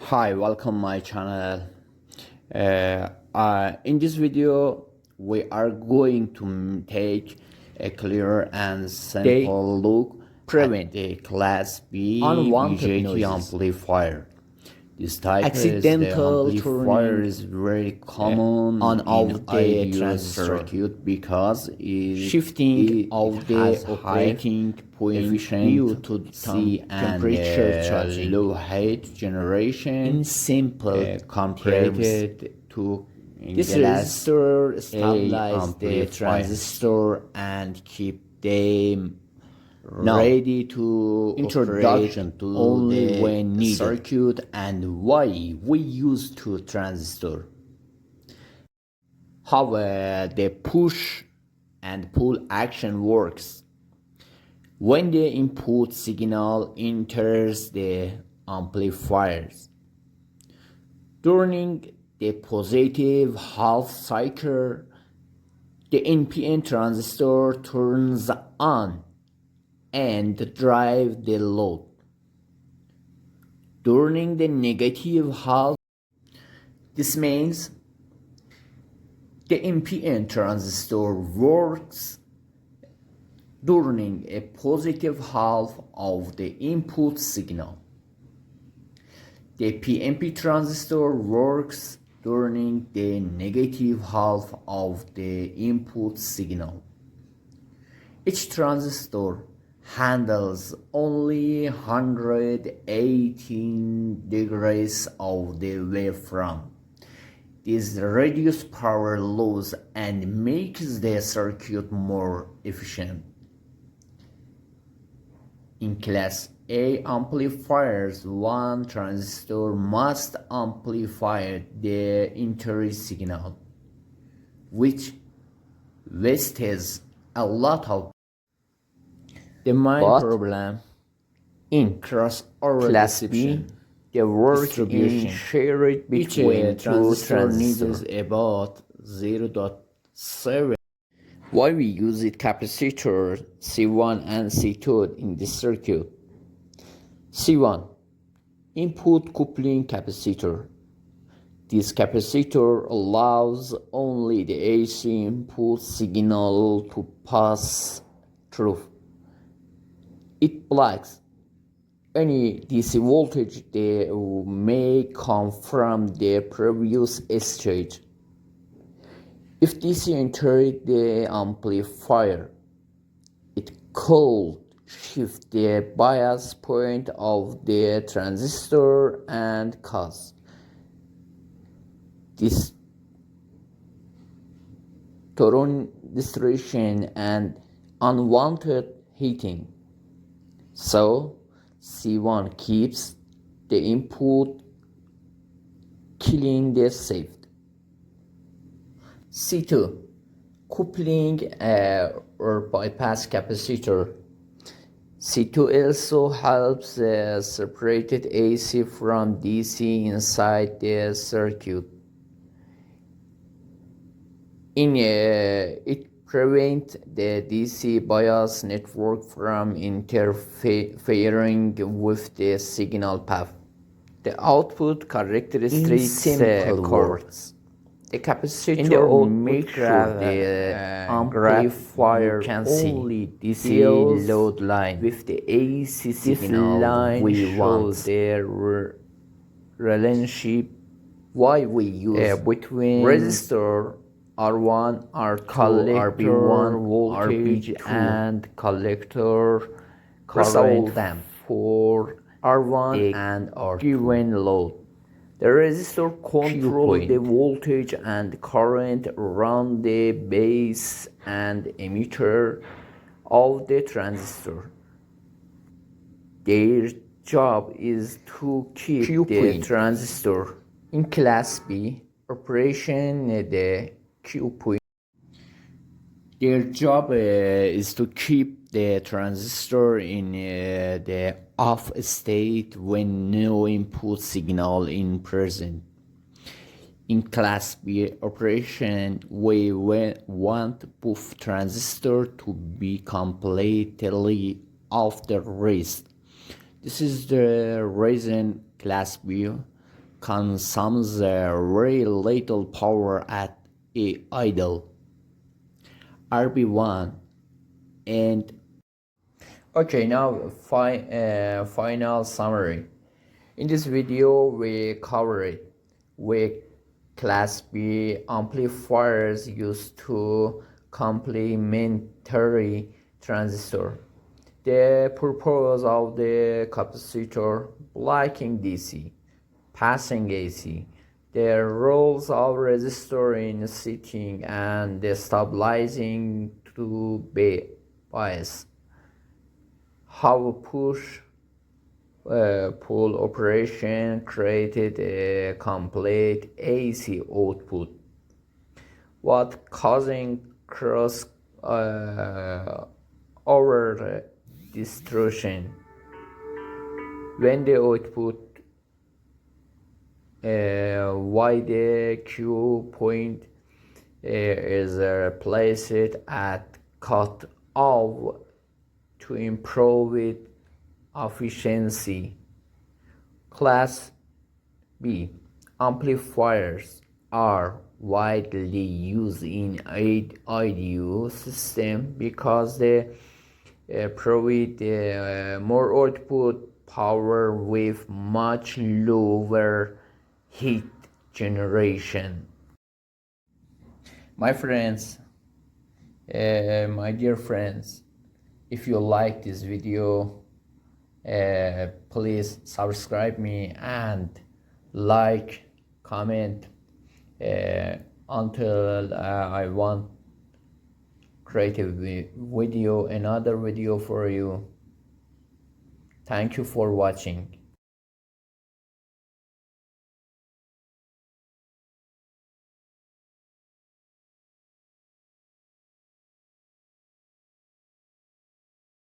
Hi, welcome my channel. In this video we are going to take a clear and simple look at the Class B unwanted BJT noises. Amplifier. This type Accidental of the amplifier turning is very common on of in the ideal transistor. circuit because Shifting of the has high operating point efficient due to C and temperature charging. low heat generation In simple compared to this Class resistor A stabilizes the amplifier. transistor and keep them Now, ready to introduction operate to only the when needed. circuit and why we use two transistor. How the push and pull action works. When the input signal enters the amplifiers, during the positive half cycle, the NPN transistor turns on and drive the load. During the negative half, this means the NPN transistor works during a positive half of the input signal. The PNP transistor works during the negative half of the input signal. Each transistor handles only 118 degrees of the waveform. This reduces power loss and makes the circuit more efficient. In Class A amplifiers, one transistor must amplify the entry signal, which wastes a lot of. The main problem in crossover Class distribution, B, the work distribution. is shared between two transistor needs transistors. about 0.7. Why we use it capacitor C1 and C2 in this circuit? C1 input coupling capacitor. This capacitor allows only the AC input signal to pass through. It blocks any DC voltage that may come from the previous stage. If DC entered the amplifier, it could shift the bias point of the transistor and cause distortion and unwanted heating. So, C1 keeps the input killing the safe. C2 coupling or bypass capacitor. C2 also helps separated AC from DC inside the circuit. It prevents the DC bias network from interfering with the signal path. The output characteristics words. The capacitor In the output makes graph, the amplifier can only see DC load line with the AC this signal line we want. shows the relationship why we use between resistor R1, R2, collector RB1, voltage RB2, and collector current current for R1 and R2 given load. The resistor controls the voltage and current around the base and emitter of the transistor. Their job is to keep the transistor in Class B operation the Q point. Their job is to keep the transistor in the off state when no input signal is present. In Class B operation, we want both transistor to be completely off the rest. This is the reason Class B consumes very little power at idle. RB1 and okay, now final summary. In this video we covered with Class B amplifiers used to complementary transistor, the purpose of the capacitor, blocking DC, passing AC, the roles of resistor in setting and the stabilizing to bias, how push pull operation created a complete AC output, what causing cross over distortion when the output, why the Q point is placed at cut off to improve it efficiency. Class B amplifiers are widely used in audio system because they provide more output power with much lower heat generation. My friends, my dear friends, if you like this video, please subscribe me and like, comment until I want create a video, another video for you. Thank you for watching.